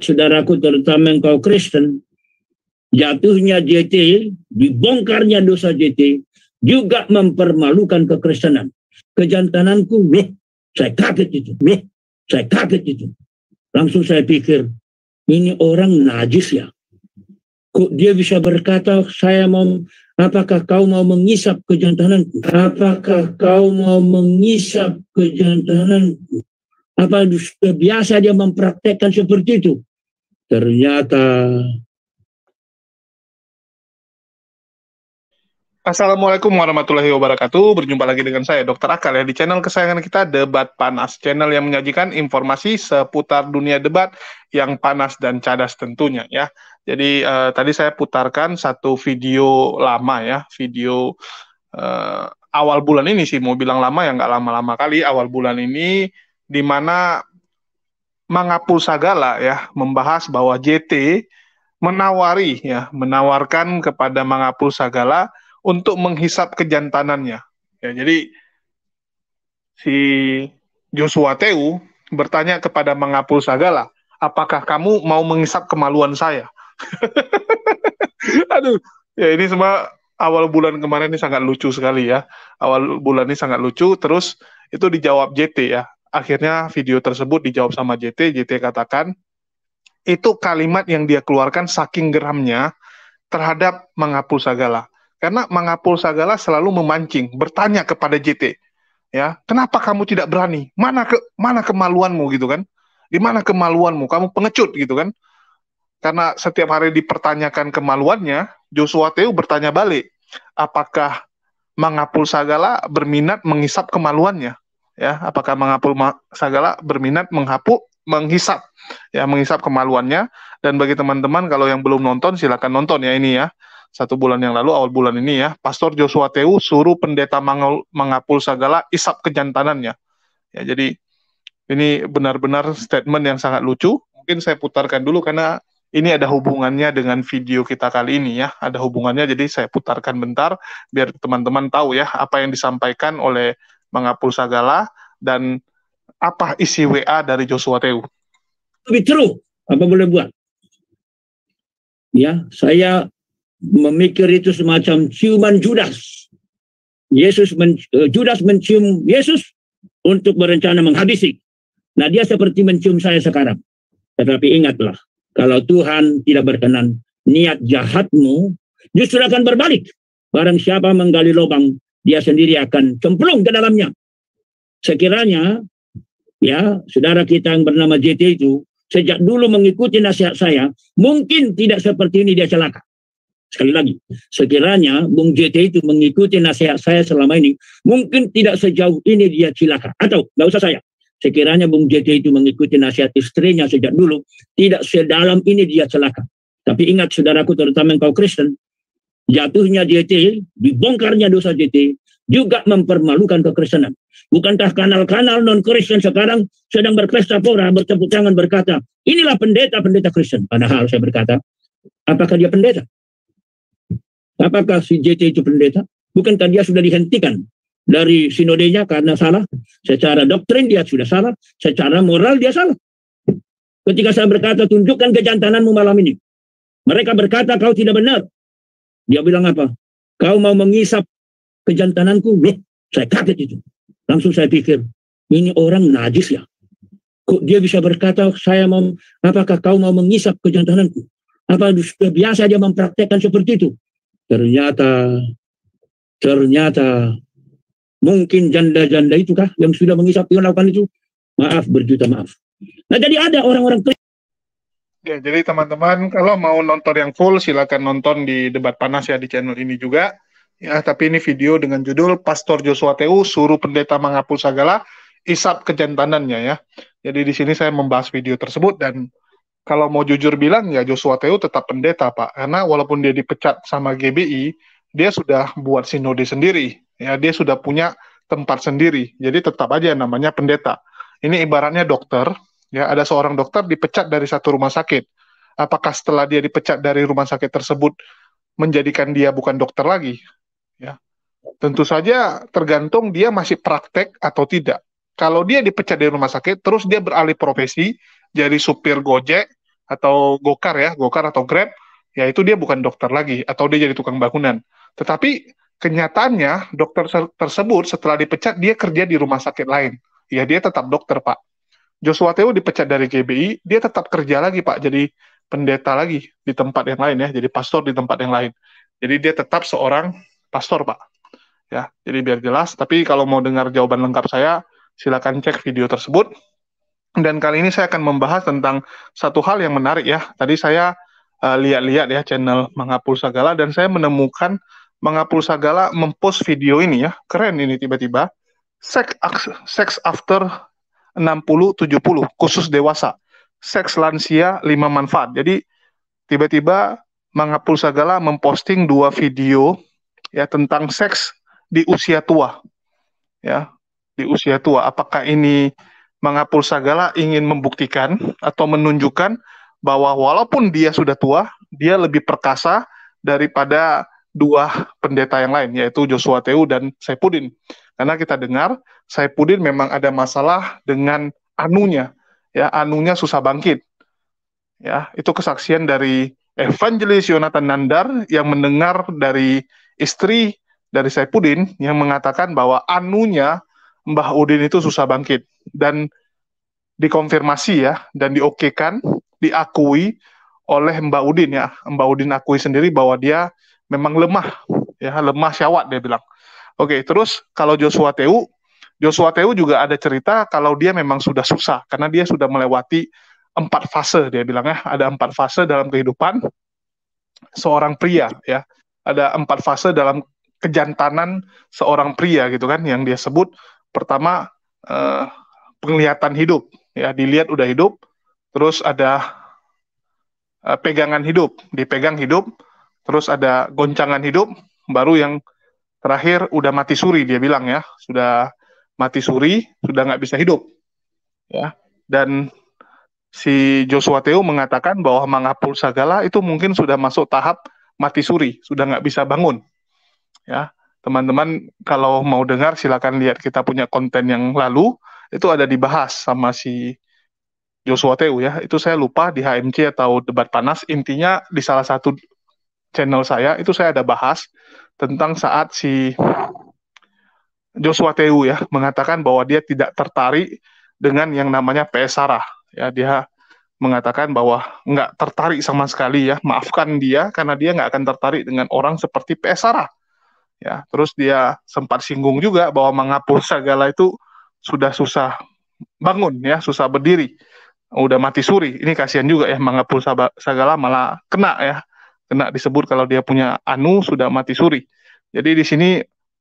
Saudaraku, terutama engkau Kristen, jatuhnya JT, dibongkarnya dosa JT, juga mempermalukan kekristenan. Kejantananku, saya kaget itu. Langsung saya pikir, ini orang najis ya. Kok dia bisa berkata, apakah kau mau mengisap kejantananku? Apa sudah biasa dia mempraktekkan seperti itu? Ternyata. Assalamualaikum warahmatullahi wabarakatuh. Berjumpa lagi dengan saya, Dr. Akal, ya, di channel kesayangan kita, Debat Panas. Channel yang menyajikan informasi seputar dunia debat yang panas dan cadas tentunya, ya. Jadi tadi saya putarkan satu video lama, ya. Video awal bulan ini sih, mau bilang lama ya nggak lama-lama kali. Awal bulan ini, di mana Mangapul Sagala, ya, membahas bahwa JT menawarkan kepada Mangapul Sagala untuk menghisap kejantanannya. Ya, jadi si Joshua Teu bertanya kepada Mangapul Sagala, apakah kamu mau menghisap kemaluan saya? Aduh, ya ini semua awal bulan kemarin ini sangat lucu sekali ya. Awal bulan ini sangat lucu, terus itu dijawab JT ya. Akhirnya video tersebut dijawab sama JT. JT katakan, itu kalimat yang dia keluarkan saking geramnya terhadap Mangapul Sagala. Karena Mangapul Sagala selalu memancing, bertanya kepada JT, ya, kenapa kamu tidak berani? Mana kemaluanmu gitu kan? Di mana kemaluanmu? Kamu pengecut gitu kan? Karena setiap hari dipertanyakan kemaluannya, Joshua Teu bertanya balik, apakah Mangapul Sagala berminat menghisap kemaluannya? Ya, apakah Mangapul Sagala berminat menghisap kemaluannya? Dan bagi teman-teman kalau yang belum nonton, silakan nonton ya ini ya. 1 bulan yang lalu, awal bulan ini ya, Pastor Joshua Teu suruh pendeta Mangapul Sagala isap kejantanannya. Ya, jadi ini benar-benar statement yang sangat lucu. Mungkin saya putarkan dulu karena ini ada hubungannya dengan video kita kali ini ya. Ada hubungannya, jadi saya putarkan bentar biar teman-teman tahu ya apa yang disampaikan oleh Mangapul Sagala dan apa isi WA dari Joshua Teu. Lebih true, apa boleh buat? Ya, saya memikir itu semacam ciuman Judas. Judas mencium Yesus untuk berencana menghabisi. Nah, dia seperti mencium saya sekarang. Tetapi ingatlah, kalau Tuhan tidak berkenan, niat jahatmu justru akan berbalik. Barang siapa menggali lubang, dia sendiri akan cemplung ke dalamnya. Sekiranya, ya, saudara kita yang bernama JT itu, sejak dulu mengikuti nasihat saya, mungkin tidak seperti ini dia celaka. Sekali lagi, sekiranya Bung JT itu mengikuti nasihat saya selama ini, mungkin tidak sejauh ini dia celaka. Atau, nggak usah saya. Sekiranya Bung JT itu mengikuti nasihat istrinya sejak dulu, tidak sedalam ini dia celaka. Tapi ingat saudaraku, terutama engkau Kristen, jatuhnya JT, dibongkarnya dosa JT, juga mempermalukan kekristenan. Bukankah kanal-kanal non-Kristen sekarang sedang berpesta pora, bertepuk tangan berkata, inilah pendeta-pendeta Kristen. Padahal saya berkata, apakah dia pendeta? Apakah si JT itu pendeta? Bukankah dia sudah dihentikan dari sinodenya karena salah? Secara doktrin dia sudah salah, secara moral dia salah. Ketika saya berkata, tunjukkan kejantananmu malam ini, mereka berkata, kau tidak benar. Dia bilang apa? Kau mau mengisap kejantananku? Saya kaget itu. Langsung saya pikir, ini orang najis ya. Kok dia bisa berkata, apakah kau mau mengisap kejantananku? Apa sudah biasa dia mempraktekkan seperti itu? Ternyata mungkin janda-janda itu kah yang sudah mengisap, yang lakukan itu? Maaf, berjuta maaf. Nah, jadi ada orang-orang. Ya, jadi teman-teman kalau mau nonton yang full silakan nonton di Debat Panas ya di channel ini juga. Ya, tapi ini video dengan judul Pastor Joshua Teu suruh pendeta Mangapul Sagala isap kejantanannya ya. Jadi di sini saya membahas video tersebut dan kalau mau jujur bilang ya Joshua Teu tetap pendeta Pak, karena walaupun dia dipecat sama GBI, dia sudah buat sinode sendiri, ya dia sudah punya tempat sendiri, jadi tetap aja namanya pendeta. Ini ibaratnya dokter, ya ada seorang dokter dipecat dari satu rumah sakit, apakah setelah dia dipecat dari rumah sakit tersebut menjadikan dia bukan dokter lagi? Ya, tentu saja tergantung dia masih praktek atau tidak. Kalau dia dipecat dari rumah sakit, terus dia beralih profesi jadi supir Gojek, atau Gokar ya, Gokar atau Grab, ya itu dia bukan dokter lagi, atau dia jadi tukang bangunan. Tetapi kenyataannya dokter tersebut setelah dipecat dia kerja di rumah sakit lain. Ya dia tetap dokter Pak. Joshua Teo dipecat dari GBI, dia tetap kerja lagi Pak, jadi pendeta lagi di tempat yang lain ya, jadi pastor di tempat yang lain. Jadi dia tetap seorang pastor Pak. Ya, jadi biar jelas. Tapi kalau mau dengar jawaban lengkap saya, silakan cek video tersebut. Dan kali ini saya akan membahas tentang satu hal yang menarik ya. Tadi saya lihat-lihat ya channel Mangapul Sagala dan saya menemukan Mangapul Sagala mempost video ini ya. Keren ini tiba-tiba. Sex after 60-70 khusus dewasa. Seks lansia 5 manfaat. Jadi tiba-tiba Mangapul Sagala memposting 2 video ya tentang seks di usia tua. Ya, di usia tua. Apakah ini Mangapul Sagala ingin membuktikan atau menunjukkan bahwa walaupun dia sudah tua, dia lebih perkasa daripada 2 pendeta yang lain, yaitu Joshua Teu dan Saipudin. Karena kita dengar Saipudin memang ada masalah dengan anunya, ya anunya susah bangkit. Ya, itu kesaksian dari Evangelis Yonatan Nandar yang mendengar dari istri dari Saipudin yang mengatakan bahwa anunya Mbah Udin itu susah bangkit. Dan dikonfirmasi ya, dan diokekan, diakui oleh Mbak Udin ya. Mbak Udin akui sendiri bahwa dia memang lemah, ya lemah syawat dia bilang. Oke, terus kalau Joshua Teu juga ada cerita kalau dia memang sudah susah, karena dia sudah melewati 4 fase dia bilang ya. Ada 4 fase dalam kehidupan seorang pria ya. Ada 4 fase dalam kejantanan seorang pria gitu kan, yang dia sebut pertama penglihatan hidup ya, dilihat udah hidup, terus ada pegangan hidup, dipegang hidup, terus ada goncangan hidup, baru yang terakhir udah mati suri dia bilang ya, sudah mati suri, sudah nggak bisa hidup ya. Dan si Joshua Teu mengatakan bahwa Mangapul Sagala itu mungkin sudah masuk tahap mati suri, sudah nggak bisa bangun ya. Teman-teman kalau mau dengar silakan lihat kita punya konten yang lalu, itu ada dibahas sama si Joshua Teu ya. Itu saya lupa di HMC atau debat panas. Intinya di salah satu channel saya itu saya ada bahas tentang saat si Joshua Teu ya mengatakan bahwa dia tidak tertarik dengan yang namanya PS Sarah ya. Dia mengatakan bahwa nggak tertarik sama sekali ya. Maafkan dia karena dia nggak akan tertarik dengan orang seperti PS Sarah. Ya, terus dia sempat singgung juga bahwa Mangapul Sagala itu sudah susah bangun ya, susah berdiri, udah mati suri. Ini kasihan juga ya, Mangapul Sagala malah kena ya, kena disebut kalau dia punya anu sudah mati suri. Jadi di sini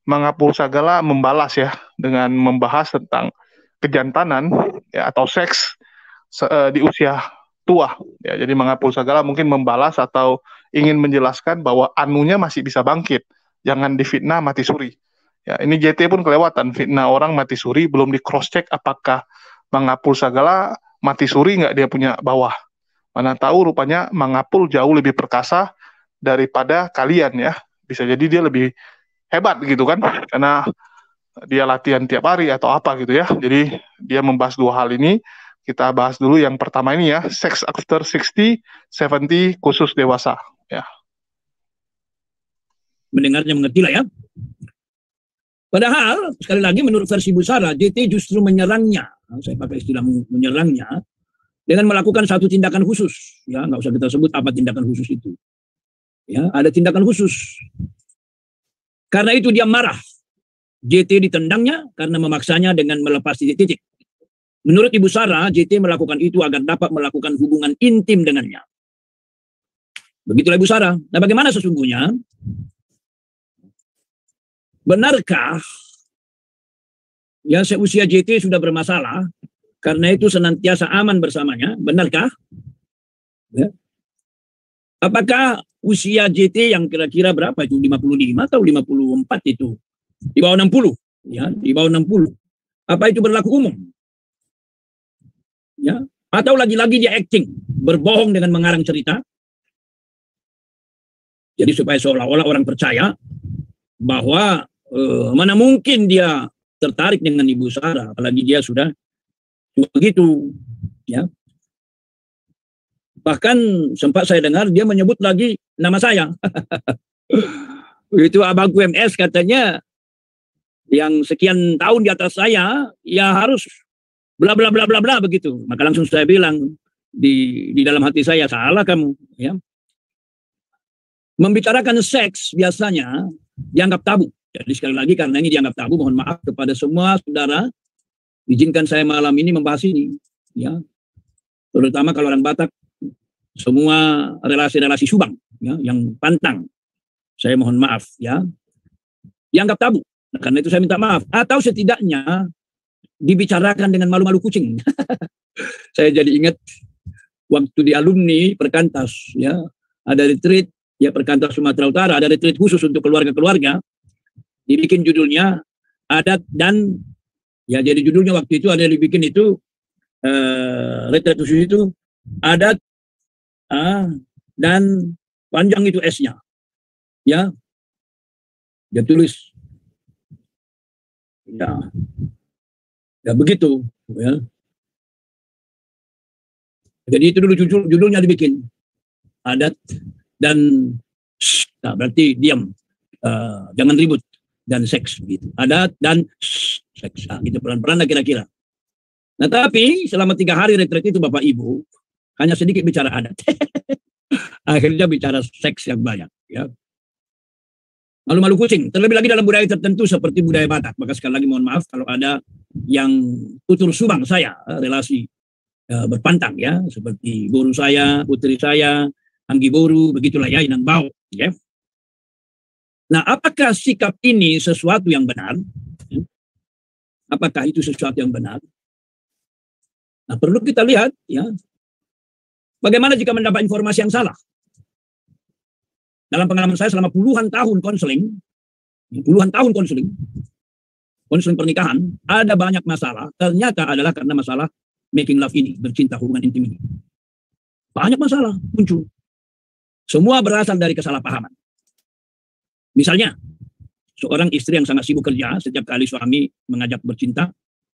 Mangapul Sagala membalas ya dengan membahas tentang kejantanan ya atau seks di usia tua. Ya, jadi Mangapul Sagala mungkin membalas atau ingin menjelaskan bahwa anunya masih bisa bangkit. Jangan difitnah mati suri. Ya, ini JT pun kelewatan fitnah orang mati suri, belum di cross check apakah Mangapul Sagala mati suri nggak dia punya bawah. Mana tahu rupanya Mangapul jauh lebih perkasa daripada kalian ya. Bisa jadi dia lebih hebat gitu kan, karena dia latihan tiap hari atau apa gitu ya. Jadi dia membahas 2 hal ini. Kita bahas dulu yang pertama ini ya, sex after 60-70 khusus dewasa ya. Mendengarnya mengerti lah ya. Padahal sekali lagi menurut versi Busara, JT justru menyerangnya. Saya pakai istilah menyerangnya dengan melakukan satu tindakan khusus. Ya, nggak usah kita sebut apa tindakan khusus itu. Ya, ada tindakan khusus. Karena itu dia marah. JT ditendangnya karena memaksanya dengan melepas titik-titik. Menurut Ibu Sarah, JT melakukan itu agar dapat melakukan hubungan intim dengannya. Begitulah Ibu Sarah. Nah, bagaimana sesungguhnya? Benarkah yang seusia JT sudah bermasalah, karena itu senantiasa aman bersamanya? Benarkah? Ya. Apakah usia JT yang kira-kira berapa itu? 55 atau 54 itu? Di bawah 60. Ya, di bawah 60. Apa itu berlaku umum? Ya. Atau lagi-lagi dia acting, berbohong dengan mengarang cerita. Jadi supaya seolah-olah orang percaya bahwa mana mungkin dia tertarik dengan Ibu Sarah, apalagi dia sudah begitu, ya. Bahkan sempat saya dengar dia menyebut lagi nama saya. Itu abangku MS katanya, yang sekian tahun di atas saya, ya harus bla bla bla bla bla begitu. Maka langsung saya bilang di dalam hati saya, salah kamu. Ya. Membicarakan seks biasanya dianggap tabu. Jadi sekali lagi karena ini dianggap tabu, mohon maaf kepada semua saudara, izinkan saya malam ini membahas ini. Ya. Terutama kalau orang Batak, semua relasi-relasi subang, ya, yang pantang, saya mohon maaf, ya, dianggap tabu. Nah, karena itu saya minta maaf. Atau setidaknya dibicarakan dengan malu-malu kucing. Saya jadi ingat waktu di alumni Perkantas, ya, ada retreat, ya, Perkantas Sumatera Utara, ada retreat khusus untuk keluarga-keluarga. Dibikin judulnya adat dan, ya, jadi judulnya waktu itu ada yang dibikin itu retreat khusus itu adat dan panjang itu S-nya, ya, dia tulis, ya begitu, ya. Jadi itu dulu judulnya dibikin adat dan nah, berarti diam, jangan ribut, dan seks gitu. Adat dan seks, nah, gitu pelan-pelan kira-kira. Nah tapi selama 3 hari retreat itu Bapak Ibu hanya sedikit bicara adat. Akhirnya bicara seks yang banyak, ya. Malu-malu kucing, terlebih lagi dalam budaya tertentu seperti budaya Batak. Maka sekali lagi mohon maaf kalau ada yang tutur subang saya, relasi berpantang, ya, seperti guru saya, putri saya, Anggi Boru, begitulah, ya, Inang Bau, ya. Nah, apakah sikap ini sesuatu yang benar? Apakah itu sesuatu yang benar? Nah, perlu kita lihat, ya, bagaimana jika mendapat informasi yang salah. Dalam pengalaman saya selama puluhan tahun konseling pernikahan, ada banyak masalah, ternyata adalah karena masalah making love ini, bercinta, hubungan intim ini. Banyak masalah muncul. Semua berasal dari kesalahpahaman. Misalnya, seorang istri yang sangat sibuk kerja, setiap kali suami mengajak bercinta,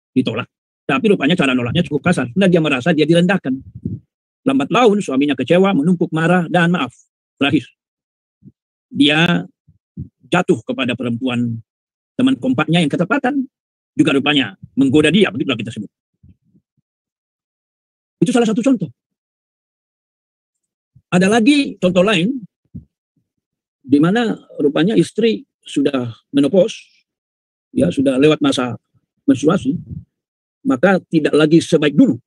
ditolak. Tapi rupanya cara nolaknya cukup kasar. Nah, dia merasa dia direndahkan. Lambat laun suaminya kecewa, menumpuk, marah, dan maaf. Terakhir, dia jatuh kepada perempuan teman kompaknya yang ketepatan, juga rupanya menggoda dia, begitulah kita sebut. Itu salah satu contoh. Ada lagi contoh lain, di mana rupanya istri sudah menopause, ya, sudah lewat masa menstruasi, maka tidak lagi sebaik dulu.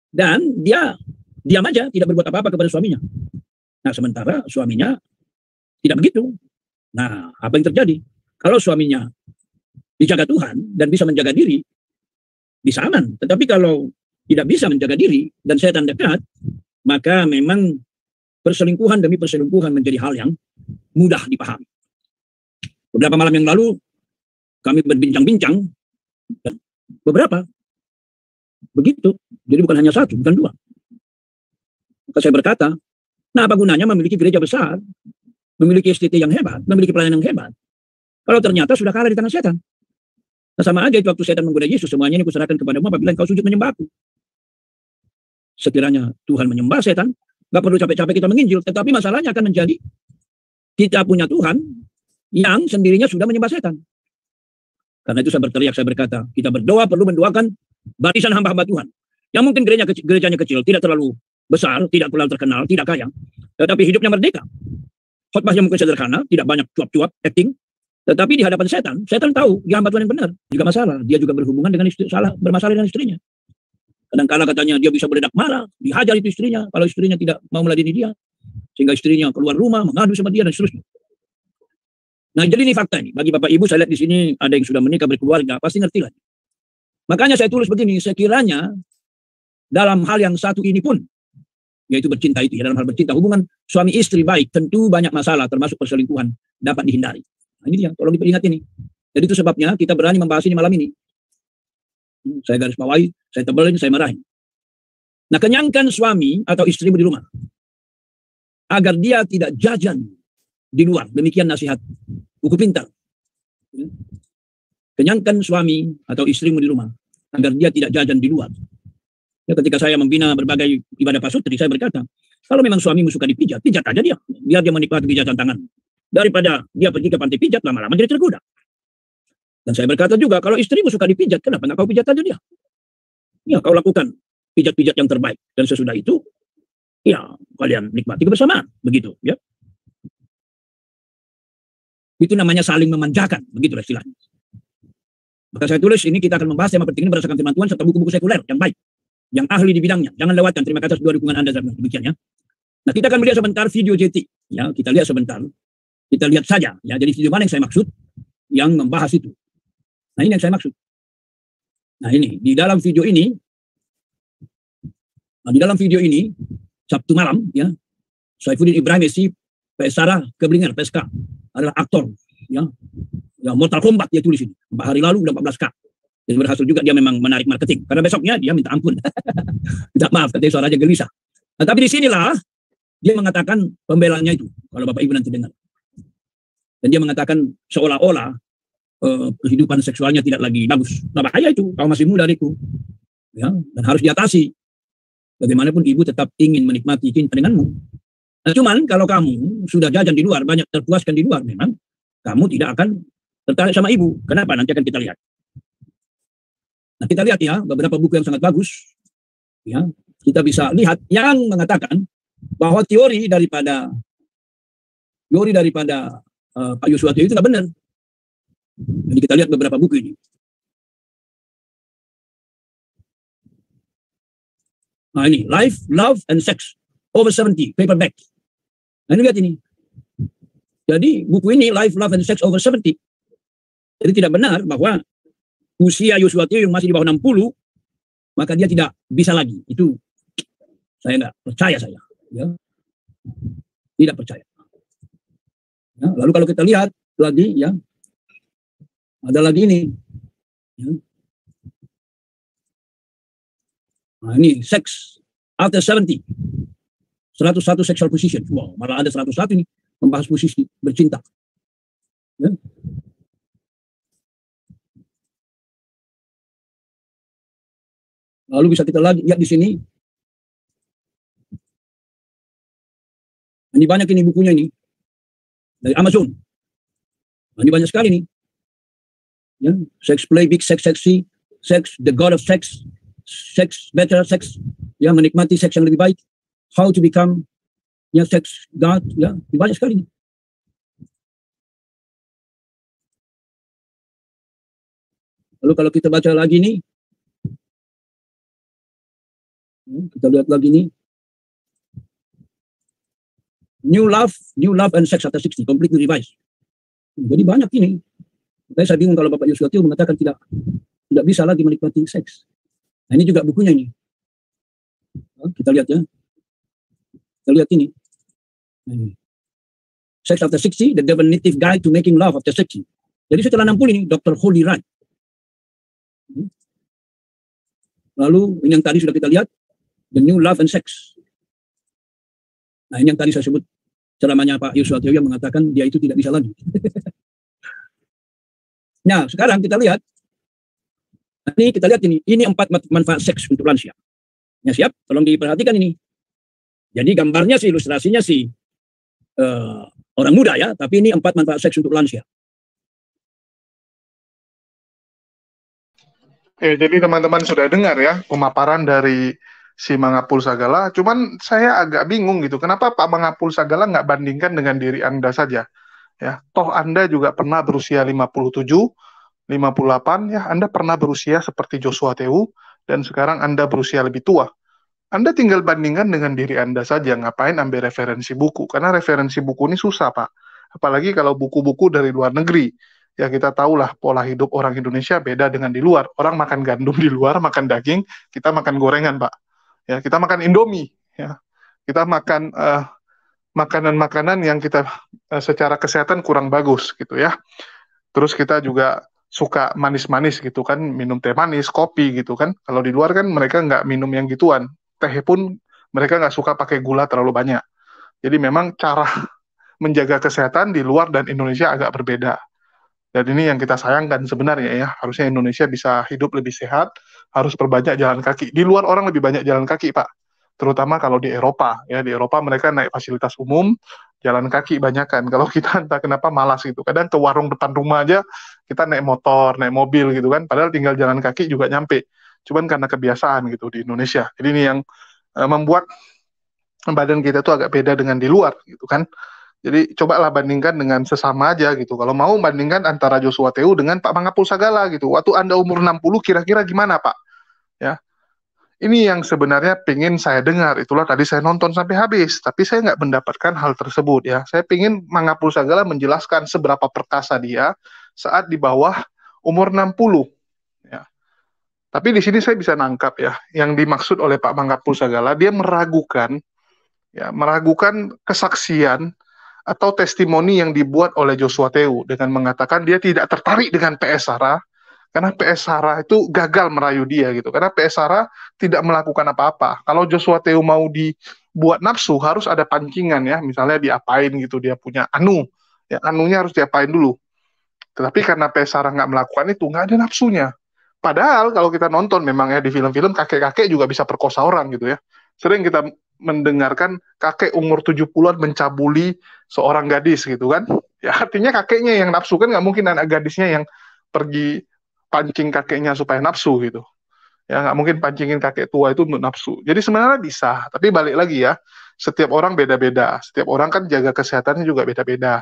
Dan dia diam aja, tidak berbuat apa-apa kepada suaminya. Nah, sementara suaminya tidak begitu. Nah, apa yang terjadi? Kalau suaminya dijaga Tuhan dan bisa menjaga diri, bisa aman. Tetapi kalau tidak bisa menjaga diri dan setan dekat, maka memang perselingkuhan demi perselingkuhan menjadi hal yang mudah dipahami. Beberapa malam yang lalu kami berbincang-bincang, beberapa begitu. Jadi bukan hanya satu, bukan 2. Maka saya berkata, nah, apa gunanya memiliki gereja besar, memiliki STT yang hebat, memiliki pelayanan yang hebat, kalau ternyata sudah kalah di tangan setan? Nah, sama aja itu waktu setan menggoda Yesus, semuanya ini kuserahkan kepadamu apabila engkau sujud menyembahku. Sekiranya Tuhan menyembah setan, gak perlu capek-capek kita menginjil, tetapi masalahnya akan menjadi kita punya Tuhan yang sendirinya sudah menyembah setan. Karena itu saya berteriak, saya berkata, kita berdoa perlu mendoakan barisan hamba-hamba Tuhan yang mungkin gerejanya kecil, tidak terlalu besar, tidak terlalu terkenal, tidak kaya, tetapi hidupnya merdeka. Khotbahnya mungkin sederhana, tidak banyak cuap-cuap, acting, tetapi di hadapan setan, setan tahu dia hamba Tuhan yang benar, juga masalah. Dia juga berhubungan dengan istri, bermasalah dengan istrinya. Kadang-kala katanya dia bisa meledak marah, dihajar itu istrinya, kalau istrinya tidak mau meladeni dia, sehingga istrinya keluar rumah, mengadu sama dia, dan seterusnya. Nah, jadi ini fakta ini. Bagi Bapak Ibu, saya lihat di sini ada yang sudah menikah berkeluarga, pasti ngerti lah. Makanya saya tulis begini, sekiranya dalam hal yang satu ini pun, yaitu bercinta itu, ya, dalam hal bercinta, hubungan suami istri baik, tentu banyak masalah, termasuk perselingkuhan, dapat dihindari. Nah, ini dia, tolong diingat ini. Jadi itu sebabnya kita berani membahas ini malam ini. Saya garis bawahi, saya tebelin, saya marahin. Nah, kenyangkan suami atau istrimu di rumah, agar dia tidak jajan di luar. Demikian nasihat buku pintar. Kenyangkan suami atau istrimu di rumah, agar dia tidak jajan di luar. Ya, ketika saya membina berbagai ibadah pasutri, saya berkata, kalau memang suamimu suka dipijat, pijat aja dia. Biar dia menikmati pijatan tangan. Daripada dia pergi ke pantai pijat, lama-lama jadi tergoda. Dan saya berkata juga, kalau istrimu suka dipijat, kenapa nggak kau pijat aja dia? Ya, kau lakukan pijat-pijat yang terbaik. Dan sesudah itu, ya, kalian nikmati kebersamaan. Begitu, ya. Itu namanya saling memanjakan. Begitulah istilahnya. Maka saya tulis, ini kita akan membahas tema penting ini berdasarkan firman Tuhan serta buku-buku sekuler yang baik. Yang ahli di bidangnya. Jangan lewatkan. Terima kasih atas dua dukungan Anda. Demikian, ya. Nah, kita akan melihat sebentar video JT. Ya, kita lihat sebentar. Kita lihat saja. Ya, jadi video mana yang saya maksud? Yang membahas itu. Nah, ini yang saya maksud. Nah, ini di dalam video ini, Sabtu malam, ya, Saifuddin Ibrahim SC, Pesara Keblinger, PSK adalah aktor, ya, Mortal Kombat dia tulis ini. 4 hari lalu udah 14K. Dan berhasil juga dia memang menarik marketing. Karena besoknya dia minta ampun. Minta maaf, katanya suaranya gelisah. Nah, tapi disinilah dia mengatakan pembelanya itu, kalau Bapak Ibu nanti dengar. Dan dia mengatakan seolah-olah kehidupan seksualnya tidak lagi bagus. Nah, bahaya itu, kau masih muda adikku. Ya, dan harus diatasi. Bagaimanapun ibu tetap ingin menikmati cinta denganmu. Nah, cuman kalau kamu sudah jajan di luar, banyak terpuaskan di luar, memang kamu tidak akan tertarik sama ibu. Kenapa? Nanti akan kita lihat. Nah, kita lihat ya, beberapa buku yang sangat bagus. Ya, kita bisa lihat yang mengatakan bahwa teori daripada Pak Yosua itu tidak benar. Jadi kita lihat beberapa buku ini. Nah, ini Life, Love, and Sex Over 70 paperback. Nah, ini lihat ini. Jadi buku ini Life, Love, and Sex Over 70. Jadi tidak benar bahwa usia Yosua yang masih di bawah 60, maka dia tidak bisa lagi. Itu saya nggak percaya saya. Ya. Tidak percaya. Ya, lalu kalau kita lihat lagi, ya, ada lagi ini. Ya. Nah, ini Sex After 70. 101 sexual position. Wow, malah ada 101 ini membahas posisi bercinta. Ya. Lalu bisa kita lihat di sini. Ini banyak ini bukunya ini. Dari Amazon. Nah, ini banyak sekali nih. Ya, Sex Play, Big Sex, Sexy, Sex, The God of Sex, Sex, Better Sex, ya, menikmati seks yang lebih baik, How to Become, ya, Sex God, ya, banyak sekali nih. Lalu kalau kita baca lagi nih, kita lihat lagi nih, New Love and Sex After 60, completely revised. Jadi banyak ini. Saya bingung kalau Bapak Yosua mengatakan tidak bisa lagi menikmati seks. Nah, ini juga bukunya ini. Nah, kita lihat ya. Kita lihat ini. Sex After 60, The Definitive Guide to Making Love After 60. Jadi setelah 60 ini, Dr. Holly Wright. Lalu ini yang tadi sudah kita lihat, The New Love and Sex. Nah, ini yang tadi saya sebut ceramahnya Pak Yosua yang mengatakan dia itu tidak bisa lagi. Nah, sekarang kita lihat. Ini kita lihat ini 4 manfaat seks untuk lansia. Ya, siap? Tolong diperhatikan ini. Jadi gambarnya sih, ilustrasinya sih orang muda ya, tapi ini 4 manfaat seks untuk lansia. Jadi teman-teman sudah dengar ya pemaparan dari si Mangapul Sagala. Cuman saya agak bingung gitu. Kenapa Pak Mangapul Sagala nggak bandingkan dengan diri Anda saja? Ya, toh Anda juga pernah berusia 57, 58 ya. Anda pernah berusia seperti Joshua Tewu dan sekarang Anda berusia lebih tua. Anda tinggal bandingkan dengan diri Anda saja. Ngapain ambil referensi buku? Karena referensi buku ini susah, Pak. Apalagi kalau buku-buku dari luar negeri. Ya kita tahulah pola hidup orang Indonesia beda dengan di luar. Orang makan gandum di luar, makan daging, kita makan gorengan, Pak. Ya, kita makan Indomie, ya. Kita makan makanan-makanan yang kita secara kesehatan kurang bagus gitu ya. Terus kita juga suka manis-manis gitu kan, minum teh manis, kopi gitu kan. Kalau di luar kan mereka nggak minum yang gituan. Teh pun mereka nggak suka pakai gula terlalu banyak. Jadi memang cara menjaga kesehatan di luar dan Indonesia agak berbeda. Dan ini yang kita sayangkan sebenarnya ya. Harusnya Indonesia bisa hidup lebih sehat, harus perbanyak jalan kaki. Di luar orang lebih banyak jalan kaki, Pak. Terutama kalau di Eropa, ya di Eropa mereka naik fasilitas umum, jalan kaki banyakan. Kalau kita entah kenapa malas gitu. Kadang ke warung depan rumah aja kita naik motor, naik mobil gitu kan. Padahal tinggal jalan kaki juga nyampe. Cuman karena kebiasaan gitu di Indonesia. Jadi ini yang membuat badan kita tuh agak beda dengan di luar gitu kan. Jadi cobalah bandingkan dengan sesama aja gitu. Kalau mau bandingkan antara Joshua Teu dengan Pak Mangapul Sagala gitu. Waktu Anda umur 60 kira-kira gimana Pak? Ya, ini yang sebenarnya pengen saya dengar. Itulah tadi saya nonton sampai habis. Tapi saya nggak mendapatkan hal tersebut ya. Saya pengen Mangapul Sagala menjelaskan seberapa perkasa dia saat di bawah umur 60. Ya. Tapi di sini saya bisa nangkap ya. Yang dimaksud oleh Pak Mangapul Sagala, dia meragukan kesaksian atau testimoni yang dibuat oleh Joshua Teu dengan mengatakan dia tidak tertarik dengan PS Sarah karena PS Sarah itu gagal merayu dia gitu. Karena PS Sarah tidak melakukan apa-apa. Kalau Joshua Teu mau dibuat nafsu harus ada pancingan ya, misalnya diapain gitu, dia punya anu. Ya, anunya harus diapain dulu. Tetapi karena PS Sarah nggak melakukan itu, nggak ada nafsunya. Padahal kalau kita nonton memang ya di film-film kakek-kakek juga bisa perkosa orang gitu ya. Sering kita mendengarkan kakek umur 70-an mencabuli seorang gadis gitu kan. Ya artinya kakeknya yang nafsu, kan nggak mungkin anak gadisnya yang pergi pancing kakeknya supaya nafsu gitu. Ya nggak mungkin pancingin kakek tua itu untuk nafsu. Jadi sebenarnya bisa, tapi balik lagi ya, setiap orang beda-beda. Setiap orang kan jaga kesehatannya juga beda-beda.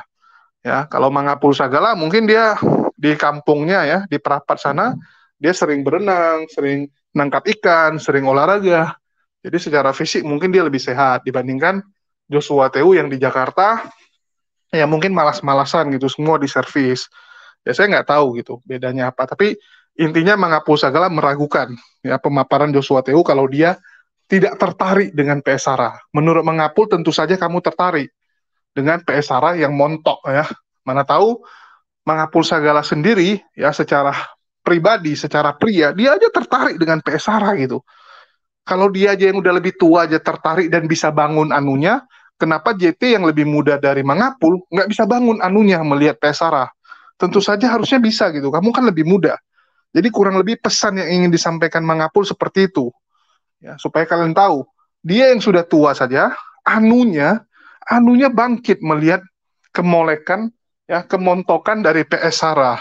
Ya, kalau Mangapul Sagala mungkin dia di kampungnya ya, di Perapat sana, dia sering berenang, sering nangkap ikan, sering olahraga. Jadi secara fisik mungkin dia lebih sehat dibandingkan Joshua Teu yang di Jakarta, ya mungkin malas-malasan gitu, semua di servis. Ya saya nggak tahu gitu bedanya apa. Tapi intinya Mangapul Sagala meragukan ya pemaparan Joshua Teu kalau dia tidak tertarik dengan PS Sarah. Menurut Mangapul tentu saja kamu tertarik dengan PS Sarah yang montok ya. Mana tahu Mangapul Sagala sendiri ya secara pribadi, secara pria, dia aja tertarik dengan PS Sarah gitu. Kalau dia aja yang udah lebih tua aja tertarik dan bisa bangun anunya, kenapa JT yang lebih muda dari Mangapul nggak bisa bangun anunya melihat PS Sarah? Tentu saja harusnya bisa gitu. Kamu kan lebih muda. Jadi kurang lebih pesan yang ingin disampaikan Mangapul seperti itu. Ya, supaya kalian tahu, dia yang sudah tua saja, anunya bangkit melihat kemolekan, ya kemontokan dari PS Sarah.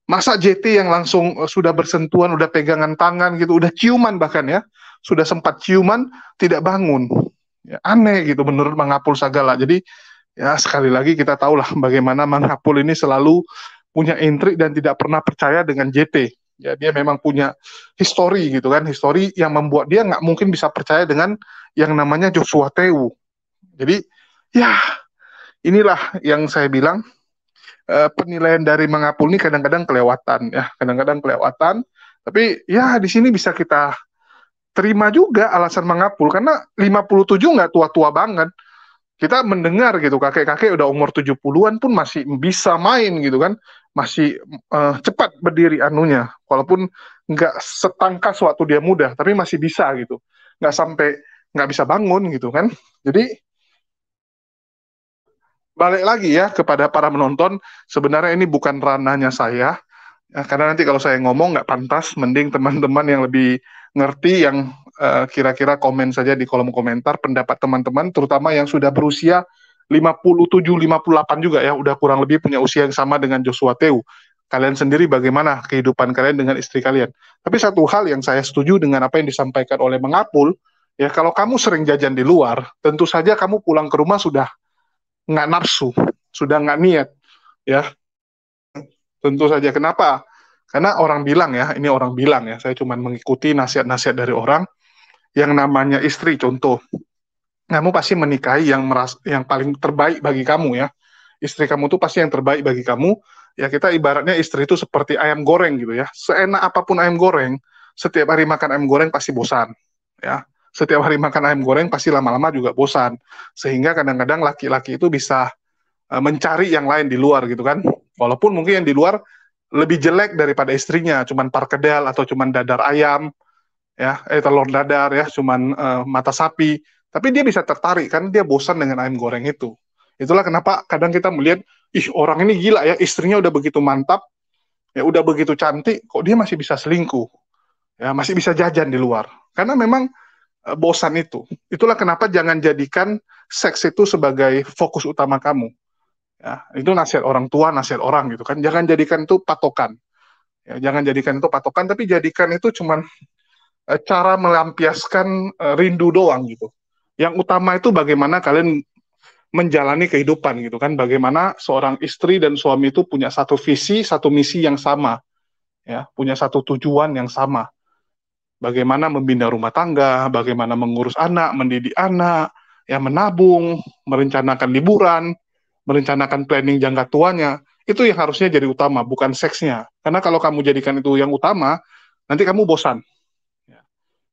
Masa JT yang langsung sudah bersentuhan, udah pegangan tangan gitu, udah ciuman bahkan ya, sudah sempat ciuman, tidak bangun. Ya, aneh gitu menurut Mangapul Sagala. Jadi ya sekali lagi kita tahulah bagaimana Mangapul ini selalu punya intrik dan tidak pernah percaya dengan JT. Ya dia memang punya histori gitu kan, histori yang membuat dia nggak mungkin bisa percaya dengan yang namanya Joshua Teu. Jadi ya inilah yang saya bilang, penilaian dari Mangapul ini kadang-kadang kelewatan ya, kadang-kadang kelewatan. Tapi ya di sini bisa kita terima juga alasan Mangapul karena 57 nggak tua-tua banget. Kita mendengar gitu kakek-kakek udah umur 70-an pun masih bisa main gitu kan, masih cepat berdiri anunya, walaupun nggak setangkas waktu dia muda, tapi masih bisa gitu, nggak sampai nggak bisa bangun gitu kan. Jadi balik lagi ya kepada para menonton, sebenarnya ini bukan ranahnya saya, ya, karena nanti kalau saya ngomong nggak pantas, mending teman-teman yang lebih ngerti yang kira-kira komen saja di kolom komentar pendapat teman-teman, terutama yang sudah berusia 57-58 juga ya, udah kurang lebih punya usia yang sama dengan Joshua Teu. Kalian sendiri bagaimana kehidupan kalian dengan istri kalian? Tapi satu hal yang saya setuju dengan apa yang disampaikan oleh Mangapul, ya kalau kamu sering jajan di luar, tentu saja kamu pulang ke rumah sudah nggak nafsu, sudah nggak niat, ya tentu saja. Kenapa? Karena orang bilang ya, ini orang bilang ya, saya cuma mengikuti nasihat-nasihat dari orang, yang namanya istri, contoh, kamu pasti menikahi yang paling terbaik bagi kamu ya, istri kamu tuh pasti yang terbaik bagi kamu, ya kita ibaratnya istri itu seperti ayam goreng gitu ya, seenak apapun ayam goreng, setiap hari makan ayam goreng pasti bosan, ya, setiap hari makan ayam goreng pasti lama-lama juga bosan, sehingga kadang-kadang laki-laki itu bisa mencari yang lain di luar gitu kan, walaupun mungkin yang di luar lebih jelek daripada istrinya, cuman perkedel atau cuman dadar ayam, ya, telur dadar ya, cuman mata sapi, tapi dia bisa tertarik kan, dia bosan dengan ayam goreng itu. Itulah kenapa kadang kita melihat, ih orang ini gila ya, istrinya udah begitu mantap, ya udah begitu cantik, kok dia masih bisa selingkuh. ya masih bisa jajan di luar. Karena memang bosan itu. Itulah kenapa jangan jadikan seks itu sebagai fokus utama kamu. Ya, itu nasihat orang tua, nasihat orang gitu kan. Jangan jadikan itu patokan. Ya, jangan jadikan itu patokan, tapi jadikan itu cuman cara melampiaskan rindu doang gitu. Yang utama itu bagaimana kalian menjalani kehidupan gitu kan. Bagaimana seorang istri dan suami itu punya satu visi, satu misi yang sama, ya, punya satu tujuan yang sama. Bagaimana membina rumah tangga, bagaimana mengurus anak, mendidik anak, ya menabung, merencanakan liburan, merencanakan planning jangka tuanya. Itu yang harusnya jadi utama, bukan seksnya. Karena kalau kamu jadikan itu yang utama, nanti kamu bosan.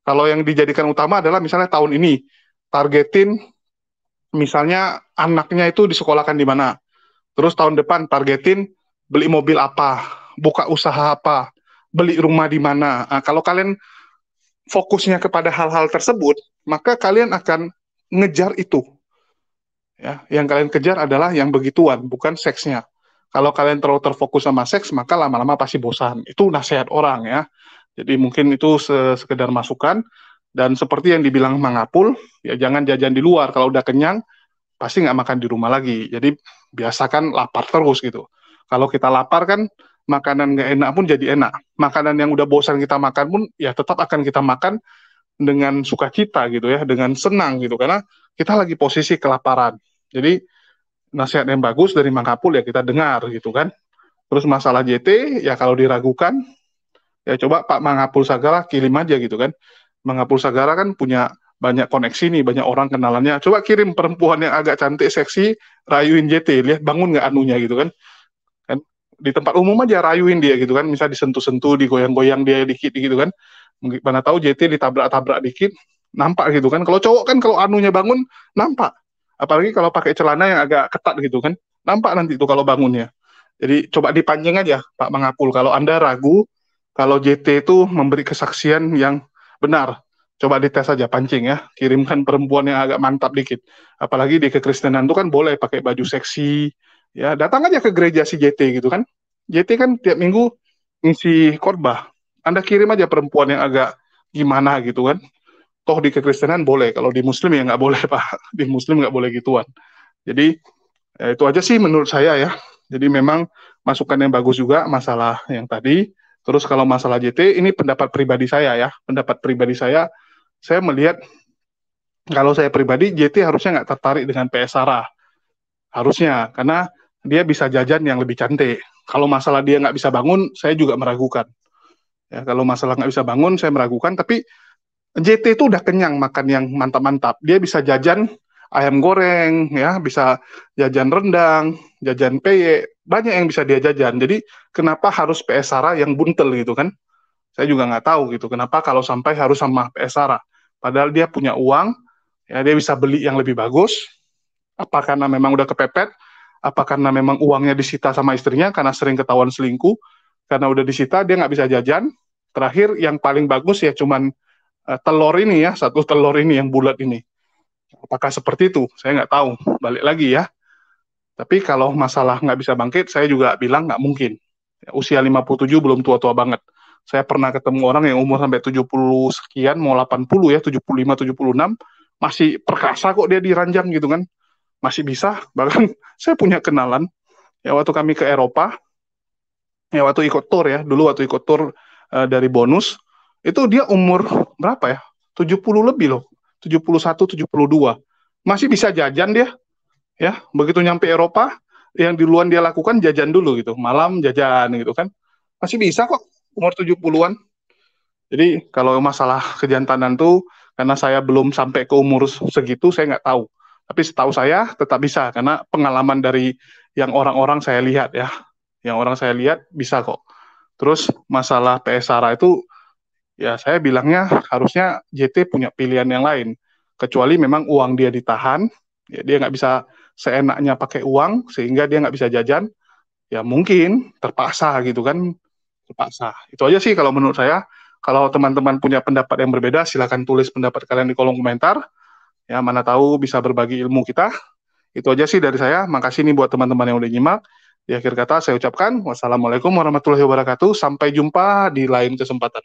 Kalau yang dijadikan utama adalah misalnya tahun ini, targetin misalnya anaknya itu disekolahkan di mana. Terus tahun depan targetin beli mobil apa, buka usaha apa, beli rumah di mana. Nah, kalau kalian fokusnya kepada hal-hal tersebut, maka kalian akan ngejar itu. Ya, yang kalian kejar adalah yang begituan, bukan seksnya. Kalau kalian terlalu terfokus sama seks, maka lama-lama pasti bosan. Itu nasihat orang ya. Jadi mungkin itu sekedar masukan. Dan seperti yang dibilang Mang Apul, ya jangan jajan di luar. Kalau udah kenyang, pasti nggak makan di rumah lagi. Jadi biasakan lapar terus gitu. Kalau kita lapar kan, makanan nggak enak pun jadi enak. Makanan yang udah bosan kita makan pun, ya tetap akan kita makan dengan sukacita gitu ya, dengan senang gitu. Karena kita lagi posisi kelaparan. Jadi nasihat yang bagus dari Mang Kapul ya kita dengar gitu kan. Terus masalah JT ya kalau diragukan ya coba Pak Mang Kapul Sagara kirim aja gitu kan. Mang Kapul Sagara kan punya banyak koneksi nih, banyak orang kenalannya. Coba kirim perempuan yang agak cantik, seksi, rayuin JT, lihat bangun nggak anunya gitu kan. Kan di tempat umum aja rayuin dia gitu kan, misal disentuh-sentuh, digoyang-goyang dia dikit gitu kan. Mana tahu JT ditabrak-tabrak dikit, nampak gitu kan. Kalau cowok kan kalau anunya bangun nampak. Apalagi kalau pakai celana yang agak ketat gitu kan, nampak nanti itu kalau bangunnya. Jadi coba dipancing aja Pak Mangapul, kalau Anda ragu kalau JT itu memberi kesaksian yang benar, coba dites aja, pancing ya, kirimkan perempuan yang agak mantap dikit. Apalagi di kekristenan itu kan boleh pakai baju seksi, ya datang aja ke gereja si JT gitu kan. JT kan tiap minggu ngisi khotbah. Anda kirim aja perempuan yang agak gimana gitu kan. Toh di kekristenan boleh, kalau di muslim ya nggak boleh Pak. Di muslim nggak boleh gituan. Jadi ya itu aja sih menurut saya ya. Jadi memang masukan yang bagus juga masalah yang tadi. Terus kalau masalah JT, ini pendapat pribadi saya ya. Pendapat pribadi saya melihat kalau saya pribadi JT harusnya nggak tertarik dengan PS Sarah. Harusnya, karena dia bisa jajan yang lebih cantik. Kalau masalah dia nggak bisa bangun, saya juga meragukan. Ya, kalau masalah nggak bisa bangun, saya meragukan. Tapi JT itu udah kenyang makan yang mantap-mantap. Dia bisa jajan ayam goreng, ya, bisa jajan rendang, jajan peye, banyak yang bisa dia jajan. Jadi kenapa harus PS Sarah yang buntel gitu kan? Saya juga nggak tahu gitu. Kenapa kalau sampai harus sama PS Sarah? Padahal dia punya uang, ya dia bisa beli yang lebih bagus. Apa karena memang udah kepepet? Apa karena memang uangnya disita sama istrinya karena sering ketahuan selingkuh? Karena udah disita dia nggak bisa jajan. Terakhir yang paling bagus ya cuman telur ini ya, satu telur ini yang bulat ini. Apakah seperti itu? Saya nggak tahu. Balik lagi ya. Tapi kalau masalah nggak bisa bangkit, saya juga bilang nggak mungkin. Ya, usia 57 belum tua-tua banget. Saya pernah ketemu orang yang umur sampai 70 sekian, mau 80 ya, 75, 76, masih perkasa kok dia diranjang gitu kan. Masih bisa. Bahkan saya punya kenalan, ya waktu kami ke Eropa, ya waktu ikut tour ya, dulu waktu ikut tour dari bonus, itu dia umur berapa ya? 70 lebih loh. 71, 72. Masih bisa jajan dia. Ya, begitu nyampe Eropa, yang duluan dia lakukan jajan dulu gitu. Malam jajan gitu kan. Masih bisa kok umur 70-an. Jadi kalau masalah kejantanan tuh karena saya belum sampai ke umur segitu saya nggak tahu. Tapi setahu saya tetap bisa karena pengalaman dari yang orang-orang saya lihat ya. Yang orang saya lihat bisa kok. Terus masalah PS Sarah itu ya saya bilangnya harusnya JT punya pilihan yang lain. Kecuali memang uang dia ditahan, ya dia nggak bisa seenaknya pakai uang, sehingga dia nggak bisa jajan, ya mungkin terpaksa gitu kan, terpaksa. Itu aja sih kalau menurut saya. Kalau teman-teman punya pendapat yang berbeda, silakan tulis pendapat kalian di kolom komentar. Ya, mana tahu bisa berbagi ilmu kita. Itu aja sih dari saya. Makasih nih buat teman-teman yang udah nyimak. Di akhir kata saya ucapkan wassalamualaikum warahmatullahi wabarakatuh. Sampai jumpa di lain kesempatan.